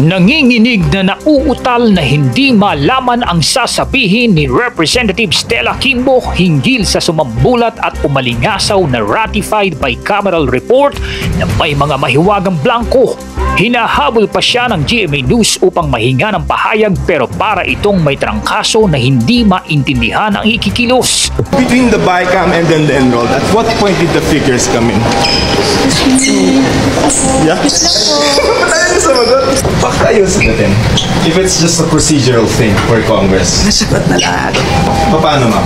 Nanginginig na nauutal na hindi malaman ang sasabihin ni Representative Stella Kimbo hinggil sa sumambulat at umalingasaw na ratified bicameral report na may mga mahiwagang blanco. Hinahabol pa siya ng GMA News upang mahinga ng pahayag pero para itong may trangkaso na hindi maintindihan ang ikikilos. Between the BICAM and then the enrolled, at what point did the figures come in? Yeah? Baka ayos natin. If it's just a procedural thing for Congress. Nasagot na lahat. Paano, ma'am?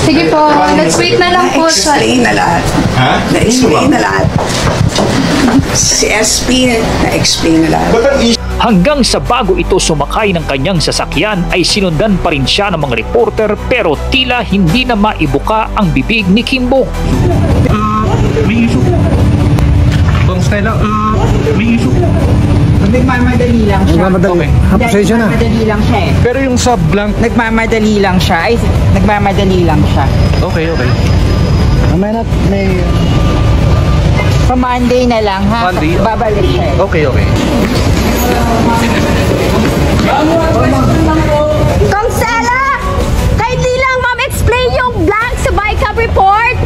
Sige po, let's wait na lang po. Na-explain na lahat. Ha? Na-explain na lahat. Si SP, na-explain na lahat. But ang issue... Hanggang sa bago ito sumakay ng kanyang sasakyan ay sinundan pa rin siya ng mga reporter pero tila hindi na maibuka ang bibig ni Kimbo. May issue. Bang Stella, may issue. Nagmamadali lang siya. Okay. Pasensya na. Nagmamadali lang siya eh. Pero yung sa blank... Nagmamadali lang siya. Ay, nagmamadali lang siya. Okay. May pa Monday na lang ha. Monday? Babalik siya eh. Okay. Kong Stella, kindly lang ma'am explain yung blank sa BICAM report.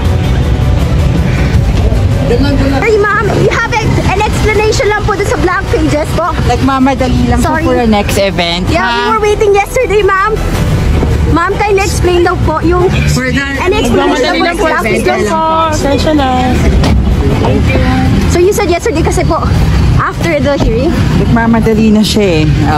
Ay ma'am, you have an explanation lang po sa blank pages po. Nagmamadali lang Sorry. po for the next event. Yeah, ha? we were waiting yesterday ma'am. Ma'am, kindly explain daw po yung an explanation lang po sa blank pages. Pasensya na. So you said yesterday kasi po, after the hearing? Nagmamadali na siya eh.